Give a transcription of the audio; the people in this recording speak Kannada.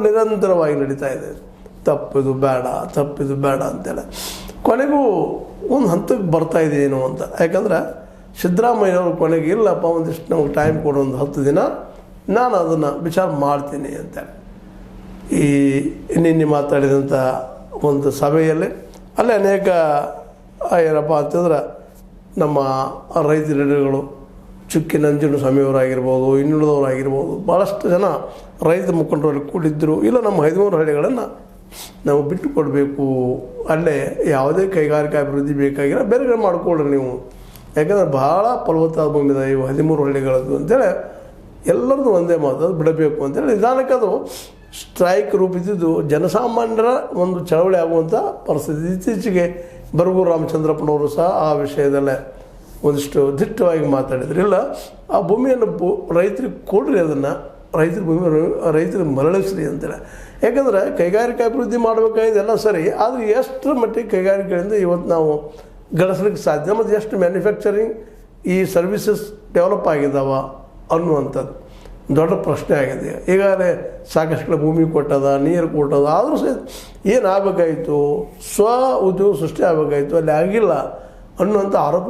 ನಿರಂತರವಾಗಿ ನಡೀತಾ ಇದೆ. ತಪ್ಪಿದು ಬೇಡ ಅಂತೇಳಿ ಕೊನೆಗೂ ಒಂದು ಹಂತಕ್ಕೆ ಬರ್ತಾ ಇದೆಯೇನೋ ಅಂತ. ಯಾಕಂದ್ರೆ ಸಿದ್ದರಾಮಯ್ಯನವರು ಕೊನೆಗೆ ಇಲ್ಲಪ್ಪ ಒಂದಿಷ್ಟು ನಮಗೆ ಟೈಮ್ ಕೊಡು, ಒಂದು 10 ದಿನ ನಾನು ಅದನ್ನು ವಿಚಾರ ಮಾಡ್ತೀನಿ ಅಂತೇಳಿ ಈ ನಿನ್ನೆ ಮಾತಾಡಿದಂಥ ಒಂದು ಸಭೆಯಲ್ಲಿ ಅಲ್ಲೇ ಅನೇಕ ಏನಪ್ಪ ಅಂತಂದ್ರೆ ನಮ್ಮ ರೈತ ಹಿಡಿಗಳು ಚುಕ್ಕಿ ನಂಜನಸ್ವಾಮಿಯವರಾಗಿರ್ಬೋದು, ಇನ್ನುಳಿದವರಾಗಿರ್ಬೋದು, ಭಾಳಷ್ಟು ಜನ ರೈತ ಮುಖಂಡರಲ್ಲಿ ಕೂಡಿದ್ದರು. ಇಲ್ಲ ನಮ್ಮ 13 ಹಳ್ಳಿಗಳನ್ನು ನಾವು ಬಿಟ್ಟು ಕೊಡಬೇಕು, ಅಲ್ಲೇ ಯಾವುದೇ ಕೈಗಾರಿಕಾ ಅಭಿವೃದ್ಧಿ ಬೇಕಾಗಿಲ್ಲ, ಬೇರೆ ಮಾಡಿಕೊಡ್ರಿ ನೀವು, ಯಾಕಂದರೆ ಭಾಳ ಫಲವತ್ತಾದ ಭೂಮಿ ಇದೆ ಇವು 13 ಹಳ್ಳಿಗಳದ್ದು ಅಂತೇಳಿ ಎಲ್ಲರದ್ದು ಒಂದೇ ಮಾತು, ಅದು ಬಿಡಬೇಕು ಅಂತೇಳಿ ನಿಧಾನಕ್ಕೆ ಅದು ಸ್ಟ್ರೈಕ್ ರೂಪಿಸಿದ್ದು ಜನಸಾಮಾನ್ಯರ ಒಂದು ಚಳವಳಿ ಆಗುವಂಥ ಪರಿಸ್ಥಿತಿ. ಇತ್ತೀಚೆಗೆ ಬರಗೂರು ರಾಮಚಂದ್ರಪ್ಪನವರು ಸಹ ಆ ವಿಷಯದಲ್ಲೇ ಒಂದಿಷ್ಟು ದಿಟ್ಟವಾಗಿ ಮಾತಾಡಿದ್ರು. ಇಲ್ಲ ಆ ಭೂಮಿಯನ್ನು ರೈತರಿಗೆ ಕೊಡ್ರಿ, ಅದನ್ನು ರೈತರಿಗೆ ಮರಳಿಸ್ರಿ ಅಂತೇಳಿ. ಯಾಕಂದರೆ ಕೈಗಾರಿಕಾ ಅಭಿವೃದ್ಧಿ ಮಾಡಬೇಕಾಗಿದೆ ಎಲ್ಲ ಸರಿ, ಆದರೆ ಎಷ್ಟರ ಮಟ್ಟಿಗೆ ಕೈಗಾರಿಕೆಗಳಿಂದ ಇವತ್ತು ನಾವು ಗಳಿಸ್ಲಿಕ್ಕೆ ಸಾಧ್ಯ, ಮತ್ತು ಎಷ್ಟು ಮ್ಯಾನುಫ್ಯಾಕ್ಚರಿಂಗ್ ಈ ಸರ್ವಿಸಸ್ ಡೆವಲಪ್ ಆಗಿದ್ದಾವ ಅನ್ನುವಂಥದ್ದು ದೊಡ್ಡ ಪ್ರಶ್ನೆ ಆಗಿದೆ. ಈಗಾಗಲೇ ಸಾಕಷ್ಟು ಭೂಮಿ ಕೊಟ್ಟದ, ನೀರು ಕೊಟ್ಟದ, ಆದರೂ ಸಹ ಏನಾಗಬೇಕಾಯಿತು, ಸ್ವ ಉದ್ಯೋಗ ಸೃಷ್ಟಿ ಆಗಬೇಕಾಯಿತು, ಅಲ್ಲಿ ಆಗಿಲ್ಲ ಅನ್ನುವಂಥ ಆರೋಪ